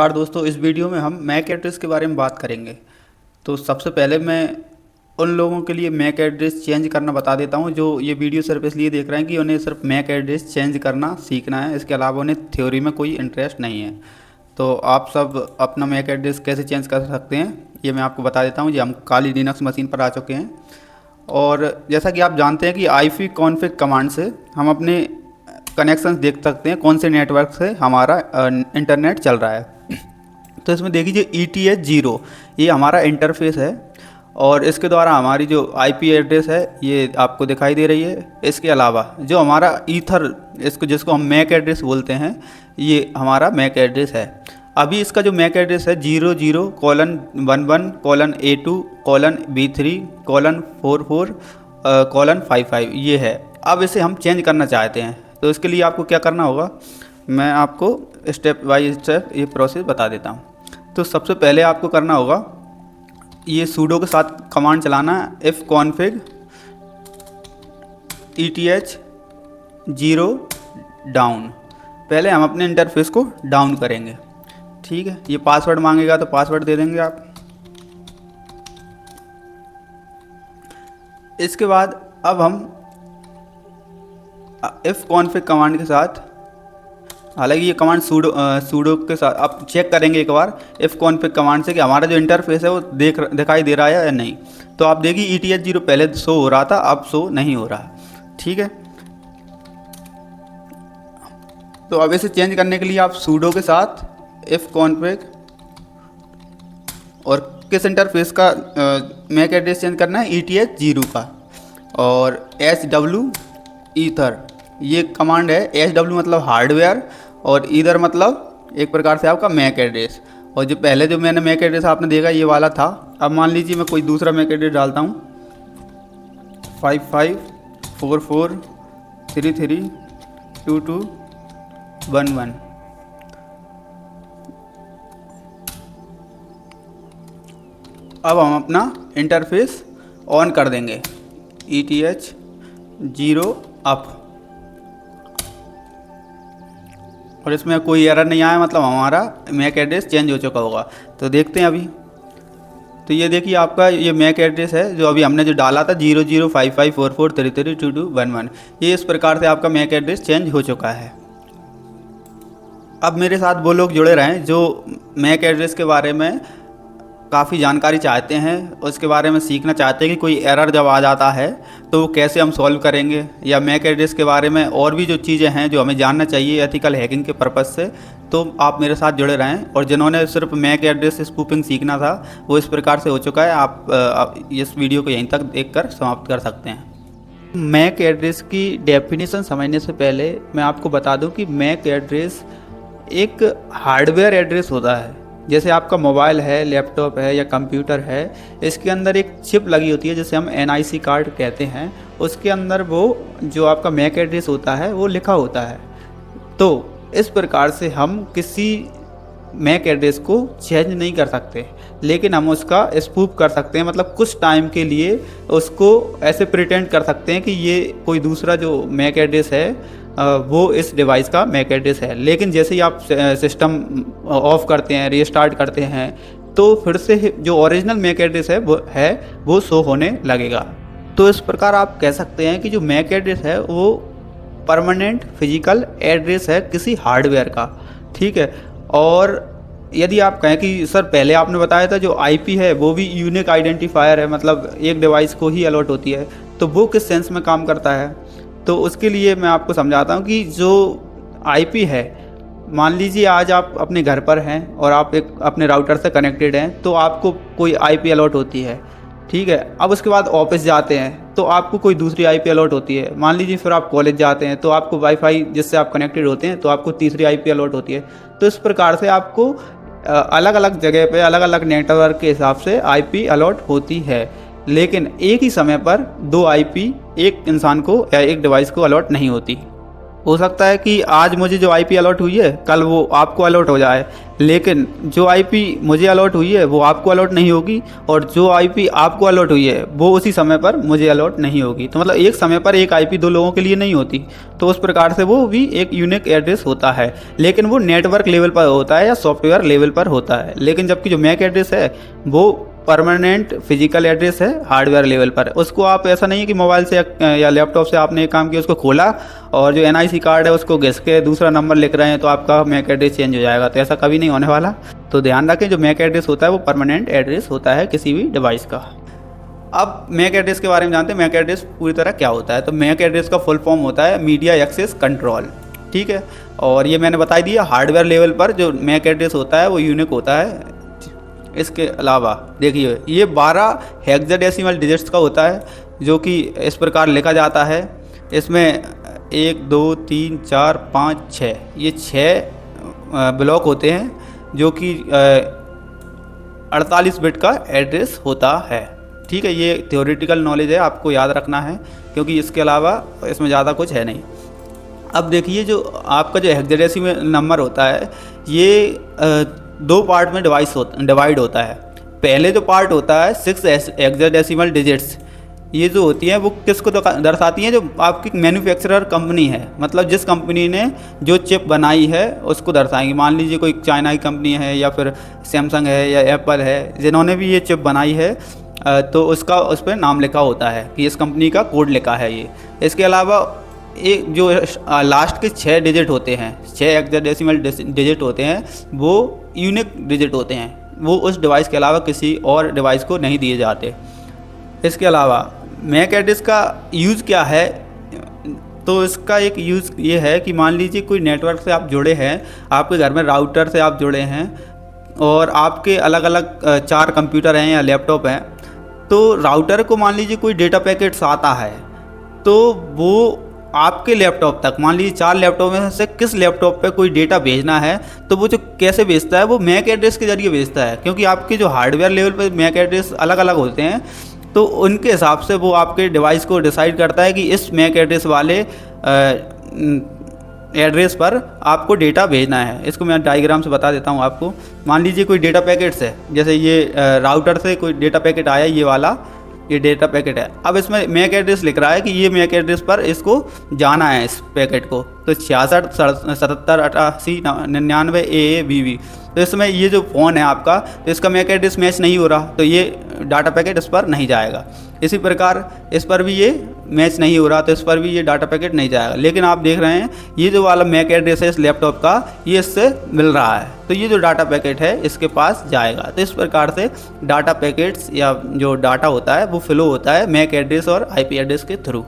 नमस्कार दोस्तों, इस वीडियो में हम मैक एड्रेस के बारे में बात करेंगे। तो सबसे पहले मैं उन लोगों के लिए मैक एड्रेस चेंज करना बता देता हूं जो ये वीडियो सिर्फ इसलिए देख रहे हैं कि उन्हें सिर्फ मैक एड्रेस चेंज करना सीखना है, इसके अलावा उन्हें थ्योरी में कोई इंटरेस्ट नहीं है। तो आप सब अपना मैक एड्रेस कैसे चेंज कर सकते हैं ये मैं आपको बता देता हूँ। ये हम काली लिनक्स मशीन पर आ चुके हैं और जैसा कि आप जानते हैं कि ipconfig कमांड से हम अपने कनेक्शंस देख सकते हैं कौन से नेटवर्क से हमारा इंटरनेट चल रहा है। तो इसमें देखिए ETH0 ये हमारा इंटरफेस है और इसके द्वारा हमारी जो IP एड्रेस है ये आपको दिखाई दे रही है। इसके अलावा जो हमारा ईथर जिसको हम मैक एड्रेस बोलते हैं ये हमारा मैक एड्रेस है। अभी इसका जो मैक एड्रेस है 00:11:A2:B3:B4:44:55 ये है। अब इसे हम चेंज करना चाहते हैं तो इसके लिए आपको क्या करना होगा मैं आपको स्टेप बाय स्टेप ये प्रोसेस बता देता हूँ। तो सबसे पहले आपको करना होगा ये सूडो के साथ कमांड चलाना है ifconfig ETH0 डाउन। पहले हम अपने इंटरफेस को डाउन करेंगे, ठीक है। ये पासवर्ड मांगेगा तो पासवर्ड दे देंगे आप। इसके बाद अब हम ifconfig कमांड के साथ, हालांकि ये कमांड सूडो के साथ आप चेक करेंगे एक बार ifconfig कमांड से कि हमारा जो इंटरफेस है वो दिखाई दे रहा है या नहीं। तो आप देखिए ETH0 पहले शो हो रहा था, अब शो नहीं हो रहा, ठीक है। तो अब इसे चेंज करने के लिए आप सूडो के साथ ifconfig और किस इंटरफेस का मैक एड्रेस चेंज करना है ETH0 का, और SW ईथर ये कमांड है। SW मतलब हार्डवेयर और ईथर मतलब एक प्रकार से आपका मैक एड्रेस। और जो पहले जो मैंने मैक एड्रेस आपने देखा ये वाला था। अब मान लीजिए मैं कोई दूसरा मैक एड्रेस डालता हूँ 5544332211। अब हम अपना इंटरफेस ऑन कर देंगे ETH0 अप, और इसमें कोई एरर नहीं आया, मतलब हमारा मैक एड्रेस चेंज हो चुका होगा। तो देखते हैं अभी। तो ये देखिए आपका ये मैक एड्रेस है जो अभी हमने जो डाला था 005544332211। ये इस प्रकार से आपका मैक एड्रेस चेंज हो चुका है। अब मेरे साथ वो लोग जुड़े रहें जो मैक एड्रेस के बारे में काफ़ी जानकारी चाहते हैं, उसके बारे में सीखना चाहते हैं कि कोई एरर जब आ जाता है तो वो कैसे हम सॉल्व करेंगे, या मैक एड्रेस के बारे में और भी जो चीज़ें हैं जो हमें जानना चाहिए एथिकल हैकिंग के पर्पज़ से। तो आप मेरे साथ जुड़े रहें, और जिन्होंने सिर्फ मैक एड्रेस स्पूफिंग सीखना था वो इस प्रकार से हो चुका है। आप इस वीडियो को यहीं तक देखकर समाप्त कर सकते हैं। मैक एड्रेस की डेफिनेशन समझने से पहले मैं आपको बता दूं कि मैक एड्रेस एक हार्डवेयर एड्रेस होता है। जैसे आपका मोबाइल है, लैपटॉप है या कंप्यूटर है, इसके अंदर एक चिप लगी होती है जिसे हम NIC कार्ड कहते हैं। उसके अंदर वो जो आपका मैक एड्रेस होता है वो लिखा होता है। तो इस प्रकार से हम किसी मैक एड्रेस को चेंज नहीं कर सकते, लेकिन हम उसका स्पूफ कर सकते हैं। मतलब कुछ टाइम के लिए उसको ऐसे प्रिटेंड कर सकते हैं कि ये कोई दूसरा जो मैक एड्रेस है वो इस डिवाइस का मैक एड्रेस है। लेकिन जैसे ही आप सिस्टम ऑफ करते हैं, रीस्टार्ट करते हैं, तो फिर से जो ओरिजिनल मैक एड्रेस है वो शो होने लगेगा। तो इस प्रकार आप कह सकते हैं कि जो मैक एड्रेस है वो परमानेंट फिजिकल एड्रेस है किसी हार्डवेयर का, ठीक है। और यदि आप कहें कि सर पहले आपने बताया था जो IP है वो भी यूनिक आइडेंटिफायर है, मतलब एक डिवाइस को ही अलॉट होती है, तो वो किस सेंस में काम करता है। तो उसके लिए मैं आपको समझाता हूँ कि जो IP है, मान लीजिए आज आप अपने घर पर हैं और आप एक अपने राउटर से कनेक्टेड हैं, तो आपको कोई IP अलॉट होती है, ठीक है। अब उसके बाद ऑफिस जाते हैं तो आपको कोई दूसरी IP अलॉट होती है। मान लीजिए फिर आप कॉलेज जाते हैं तो आपको वाईफाई जिससे आप कनेक्टेड होते हैं तो आपको तीसरी IP अलॉट होती है। तो इस प्रकार से आपको अलग अलग जगह पे अलग अलग नेटवर्क के हिसाब से IP अलॉट होती है, लेकिन एक ही समय पर दो IP एक इंसान को या एक डिवाइस को अलॉट नहीं होती। हो सकता है कि आज मुझे जो आईपी अलॉट हुई है कल वो आपको अलॉट हो जाए, लेकिन जो आईपी मुझे अलॉट हुई है वो आपको अलॉट नहीं होगी, और जो आईपी आपको अलॉट हुई है वो उसी समय पर मुझे अलॉट नहीं होगी। तो मतलब एक समय पर एक आईपी दो लोगों के लिए नहीं होती। तो उस प्रकार से वो भी एक यूनिक एड्रेस होता है, लेकिन वो नेटवर्क लेवल पर होता है या सॉफ्टवेयर लेवल पर होता है। लेकिन जबकि जो मैक एड्रेस है वो परमानेंट फिजिकल एड्रेस है हार्डवेयर लेवल पर। उसको आप ऐसा नहीं है कि मोबाइल से या लैपटॉप से आपने एक काम किया, उसको खोला और जो एनआईसी कार्ड है उसको घिस के दूसरा नंबर लिख रहे हैं तो आपका मैक एड्रेस चेंज हो जाएगा। तो ऐसा कभी नहीं होने वाला। तो ध्यान रखें, जो मैक एड्रेस होता है वो परमानेंट एड्रेस होता है किसी भी डिवाइस का। अब मैक एड्रेस के बारे में जानते हैं। मैक एड्रेस पूरी तरह क्या होता है। तो मैक एड्रेस का फुल फॉर्म होता है मीडिया एक्सेस कंट्रोल, ठीक है। और ये मैंने बता दिया, हार्डवेयर लेवल पर जो मैक एड्रेस होता है वो यूनिक होता है। इसके अलावा देखिए, ये 12 हेक्साडेसिमल डिजिट्स का होता है, जो कि इस प्रकार लिखा जाता है। इसमें 1 2 3 4 5 6 ये 6 ब्लॉक होते हैं, जो कि 48 बिट का एड्रेस होता है, ठीक है। ये थ्योरेटिकल नॉलेज है, आपको याद रखना है, क्योंकि इसके अलावा इसमें ज़्यादा कुछ है नहीं। अब देखिए, जो आपका जो हेक्साडेसिमल नंबर होता है ये 2 पार्ट में डिवाइड होता है। पहले जो पार्ट होता है 6 हेक्साडेसिमल डिजिट्स, ये जो होती हैं वो किसको दर्शाती हैं, जो आपकी मैन्युफैक्चरर कंपनी है, मतलब जिस कंपनी ने जो चिप बनाई है उसको दर्शाएंगी। मान लीजिए कोई चाइना की कंपनी है या फिर सैमसंग है या एप्पल है, जिन्होंने भी ये चिप बनाई है तो उसका उस पर नाम लिखा होता है कि इस कंपनी का कोड लिखा है ये। इसके अलावा एक जो लास्ट के 6 डिजिट होते हैं, 6 हेक्साडेसिमल डिजिट होते हैं, वो यूनिक डिजिट होते हैं, वो उस डिवाइस के अलावा किसी और डिवाइस को नहीं दिए जाते। इसके अलावा मैक एड्रेस का यूज़ क्या है, तो इसका एक यूज़ ये है कि मान लीजिए कोई नेटवर्क से आप जुड़े हैं, आपके घर में राउटर से आप जुड़े हैं और आपके अलग अलग 4 कंप्यूटर हैं या लैपटॉप हैं, तो राउटर को मान लीजिए कोई डेटा पैकेट्स आता है, तो वो आपके लैपटॉप तक, मान लीजिए 4 लैपटॉप में से किस लैपटॉप पे कोई डेटा भेजना है, तो वो जो कैसे भेजता है वो मैक एड्रेस के जरिए भेजता है। क्योंकि आपके जो हार्डवेयर लेवल पे मैक एड्रेस अलग अलग होते हैं, तो उनके हिसाब से वो आपके डिवाइस को डिसाइड करता है कि इस मैक एड्रेस वाले एड्रेस पर आपको डेटा भेजना है। इसको मैं डायग्राम से बता देता हूँ आपको। मान लीजिए कोई डेटा पैकेट्स है, जैसे ये राउटर से कोई डेटा पैकेट आया, ये वाला ये डेटा पैकेट है। अब इसमें मैक एड्रेस लिख रहा है कि ये मैक एड्रेस पर इसको जाना है, इस पैकेट को। तो 66 77 88 99 AABB। तो इसमें ये जो फ़ोन है आपका, तो इसका मैक एड्रेस मैच नहीं हो रहा, तो ये डाटा पैकेट इस पर नहीं जाएगा। इसी प्रकार इस पर भी ये मैच नहीं हो रहा, तो इस पर भी ये डाटा पैकेट नहीं जाएगा। लेकिन आप देख रहे हैं ये जो वाला मैक एड्रेस है इस लैपटॉप का, ये इससे मिल रहा है, तो ये जो डाटा पैकेट है इसके पास जाएगा। तो इस प्रकार से डाटा पैकेट्स या जो डाटा होता है वो फ्लो होता है मैक एड्रेस और आईपी एड्रेस के थ्रू।